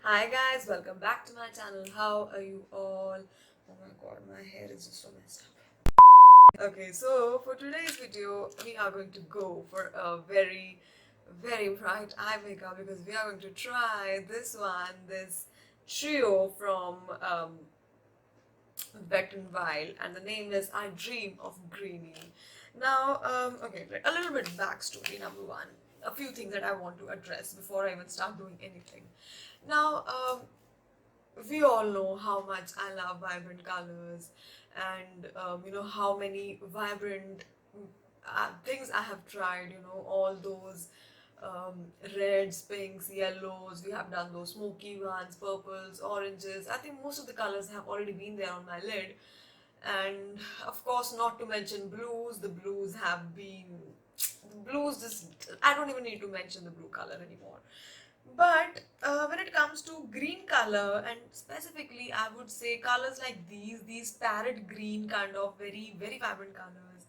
Hi guys, welcome back to my channel. How are you all? Oh my god, my hair is just so messed up. Okay, so for today's video, we are going to go for a very bright eye makeup because we are going to try this trio from Wet n Wild, and the name is I Dream of Greenie. Now, okay, a little bit backstory. Number one, a few things that I want to address before I even start doing anything. Now, we all know how much I love vibrant colors, and how many vibrant things I have tried. All those reds, pinks, yellows. We have done those smoky ones, purples, oranges. I think most of the colors have already been there on my lid, and of course, not to mention blues. The blues have been blues. Just I don't even need to mention the blue color anymore. But when it comes to green color, and specifically, I would say colors like these parrot green kind of very vibrant colors.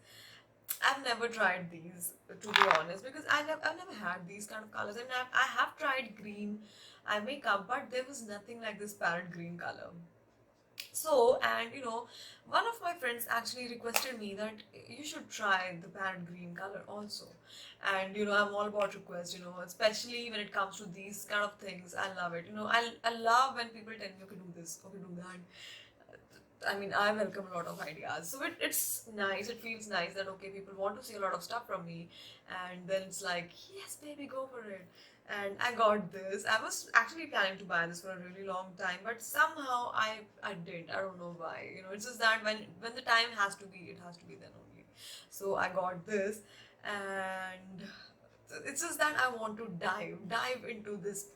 I've never tried these, to be honest, because I've never had these kind of colors. And I have tried green eye makeup, but there was nothing like this parrot green color. So, and one of my friends actually requested me that you should try the parrot green color also. And I'm all about requests, especially when it comes to these kind of things. I love it. I love when people tell me, okay, do this, okay, do that. I mean, I welcome a lot of ideas. So it's nice, it feels nice that okay, people want to see a lot of stuff from me, and then it's like, yes, baby, go for it. And I got this. I was actually planning to buy this for a really long time, but somehow I didn't. I don't know why. It's just that when the time has to be, it has to be then only. So I got this, and it's just that I want to dive into this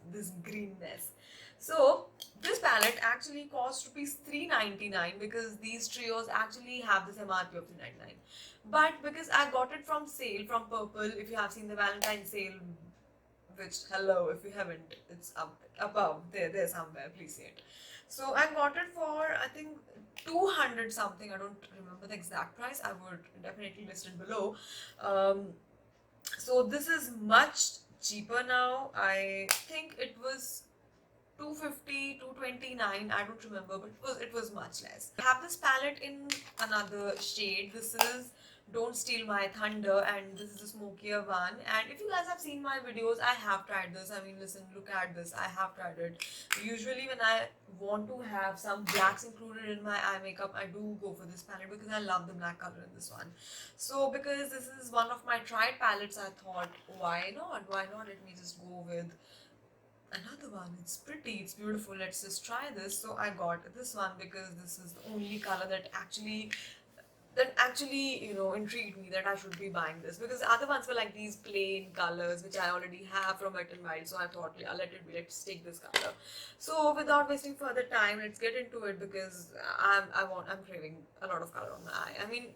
greenness. So this palette actually cost rupees 399 because these trios actually have this MRP of 399. But because I got it from sale from Purplle, if you have seen the Valentines Sale, which hello, if you haven't, it's up above there somewhere. Please see it. So I got it for I think 200 something. I don't remember the exact price. I would definitely list it below. Um, so this is much cheaper now. I think it was 250, 229. I don't remember, but it was much less. I have this palette in another shade. This is Don't Steal My Thunder, and this is a smokier one. And if you guys have seen my videos, I have tried this. I mean, listen, look at this. I have tried it. Usually when I want to have some blacks included in my eye makeup, I do go for this palette because I love the black color in this one. So because this is one of my tried palettes, I thought, why not? Why not? Let me just go with another one. It's pretty, it's beautiful. Let's just try this. So I got this one because this is the only color that actually intrigued me that I should be buying this, because the other ones were like these plain colors which I already have from Wet n Wild. So I thought, yeah, let it be, let's take this color. So without wasting further time, let's get into it because I'm craving a lot of color on my eye. I mean,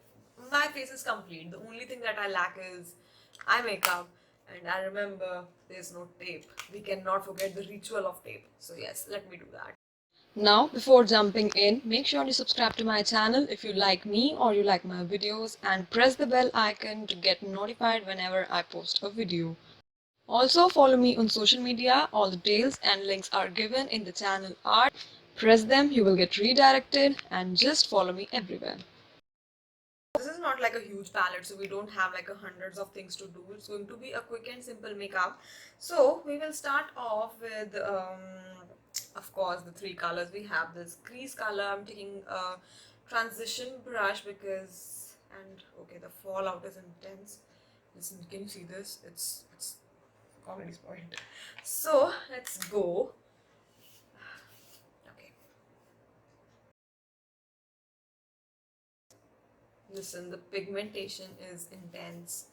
my face is complete. The only thing that I lack is eye makeup. And I remember there's no tape. We cannot forget the ritual of tape. So yes, let me do that. Now, before jumping in, make sure you subscribe to my channel if you like me or you like my videos, and press the bell icon to get notified whenever I post a video. Also, follow me on social media. All the details and links are given in the channel art. Press them, you will get redirected, and just follow me everywhere. This is not like a huge palette, so we don't have like a hundreds of things to do. It's going to be a quick and simple makeup. So we will start off with of course the three colors. We have this crease color. I'm taking a transition brush because, and okay, the fallout is intense. Listen, can you see this? It's already spoiled. So let's go. Okay, listen, the pigmentation is intense.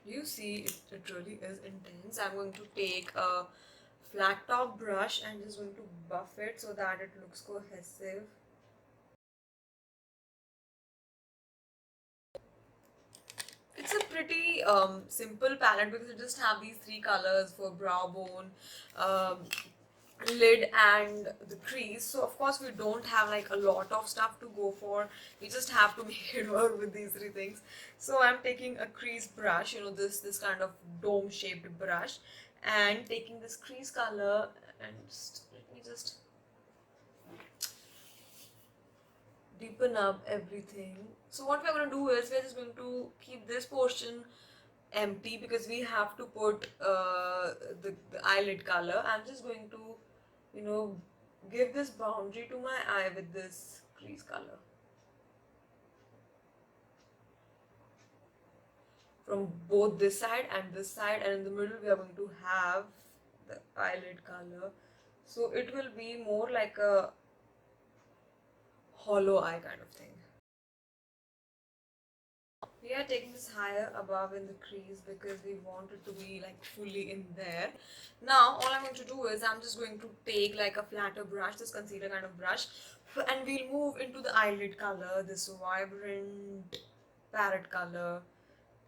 You see, it really is intense. I'm going to take a flat top brush and just going to buff it so that it looks cohesive. It's a pretty simple palette because it just have these three colors for brow bone, um, lid and the crease. So of course we don't have like a lot of stuff to go for, we just have to make it work with these three things. So I'm taking a crease brush, you know, this kind of dome shaped brush, and taking this crease color and let me just deepen up everything. So what we're going to do is we're just going to keep this portion empty because we have to put the eyelid color. I'm just going to, you know, give this boundary to my eye with this crease color. From both this side and this side, and in the middle we are going to have the eyelid color. So it will be more like a hollow eye kind of thing. We are taking this higher above in the crease because we want it to be like fully in there. Now all I'm going to do is I'm just going to take like a flatter brush, this concealer kind of brush, and we'll move into the eyelid color, this vibrant parrot color,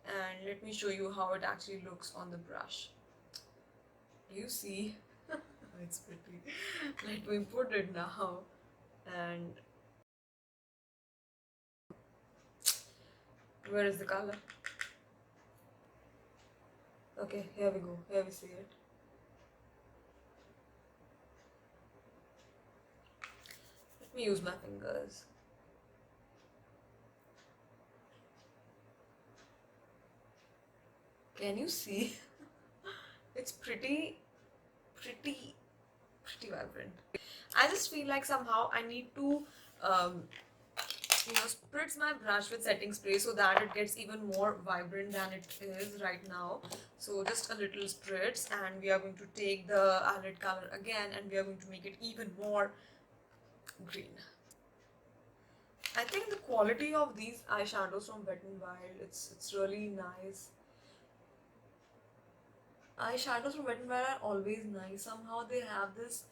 and let me show you how it actually looks on the brush. Do you see? It's pretty. Let me put it now, and where is the color? Okay, here we go. Here we see it. Let me use my fingers. Can you see? It's pretty vibrant. I just feel like somehow I need to you know, spritz my brush with setting spray so that it gets even more vibrant than it is right now. So just a little spritz, and we are going to take the eyelid color again and we are going to make it even more green. I think the quality of these eyeshadows from Wet n Wild, it's really nice. Eyeshadows from Wet n Wild are always nice. Somehow they have this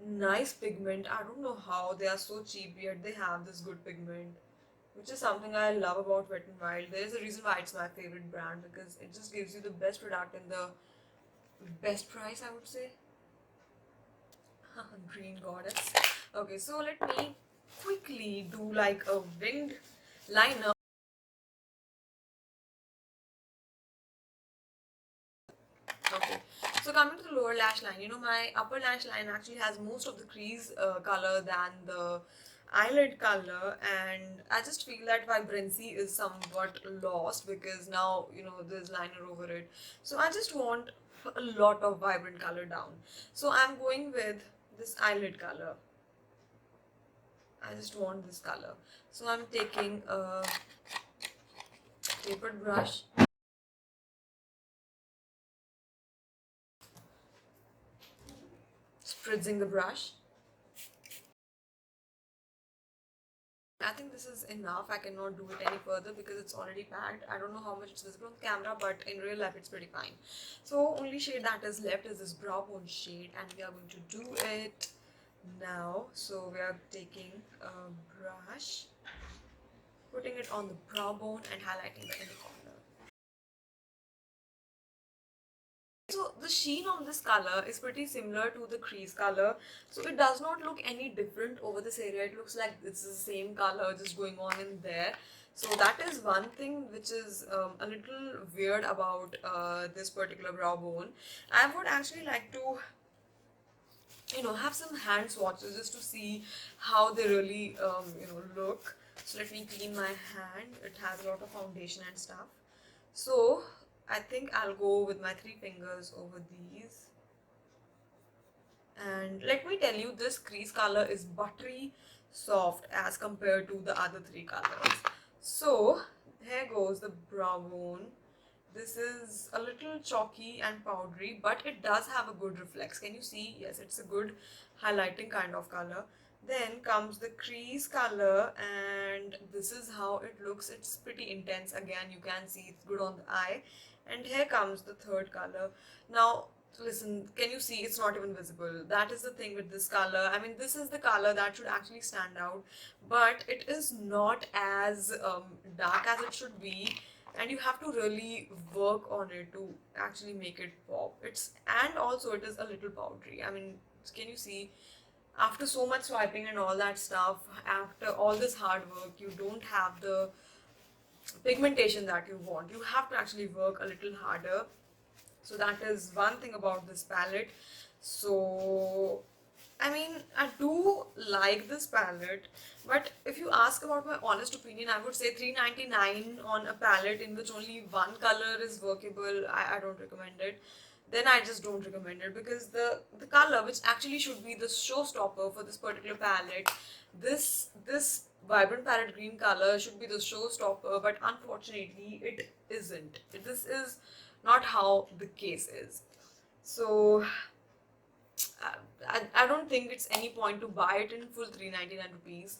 nice pigment. I don't know how they are so cheap yet they have this good pigment, which is something I love about Wet n Wild. There's a reason why it's my favorite brand, because it just gives you the best product in the best price, I would say. Green goddess. Okay, so let me quickly do like a winged liner. Okay, so coming to the lower lash line, you know, my upper lash line actually has most of the crease color than the eyelid color, and I just feel that vibrancy is somewhat lost because now, you know, there's liner over it. So I just want a lot of vibrant color down. So I'm going with this eyelid color. I just want this color. So I'm taking a tapered brush, spritzing the brush. I think this is enough. I cannot do it any further because it's already packed. I don't know how much it's visible on camera, but in real life it's pretty fine. So only shade that is left is this brow bone shade, and we are going to do it now. So we are taking a brush, putting it on the brow bone and highlighting the inner corner. So the sheen on this color is pretty similar to the crease color, so it does not look any different over this area. It looks like it's the same color just going on in there. So that is one thing which is a little weird about this particular brow bone. I would actually like to, you know, have some hand swatches just to see how they really you know, look. So let me clean my hand. It has a lot of foundation and stuff. So I think I'll go with my three fingers over these. And let me tell you, this crease color is buttery soft as compared to the other three colors. So here goes the brow bone. This is a little chalky and powdery, but it does have a good reflex. Can you see? Yes, it's a good highlighting kind of color. Then comes the crease color, and this is how it looks. It's pretty intense. Again, you can see it's good on the eye. And here comes the third color. Now listen, can you see it's not even visible? That is the thing with this color. I mean, this is the color that should actually stand out, but it is not as dark as it should be, and you have to really work on it to actually make it pop. And also it is a little powdery. I mean, can you see, after so much swiping and all that stuff, after all this hard work, you don't have the pigmentation that you want. You have to actually work a little harder. So that is one thing about this palette. So I mean, I do like this palette, but if you ask about my honest opinion, I would say $3.99 on a palette in which only one color is workable, I don't recommend it. Then I just don't recommend it, because the color, which actually should be the showstopper for this particular palette, this vibrant parrot green color should be the showstopper, but unfortunately it isn't. This is not how the case is. So I don't think it's any point to buy it in full 399 rupees.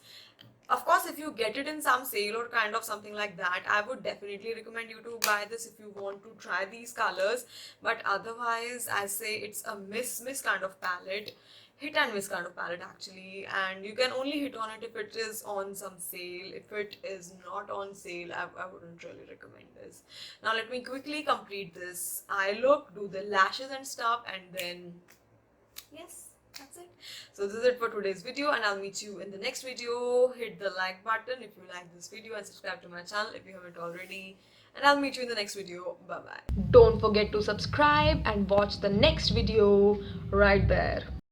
Of course, if you get it in some sale or kind of something like that, I would definitely recommend you to buy this if you want to try these colors. But otherwise, I say it's a miss kind of palette, hit and miss kind of palette actually, and you can only hit on it if it is on some sale. If it is not on sale, I wouldn't really recommend this. Now let me quickly complete this eye look, do the lashes and stuff, and then yes, that's it. So this is it for today's video, and I'll meet you in the next video. Hit the like button if you like this video, and subscribe to my channel if you haven't already, and I'll meet you in the next video. Bye bye. Don't forget to subscribe and watch the next video right there.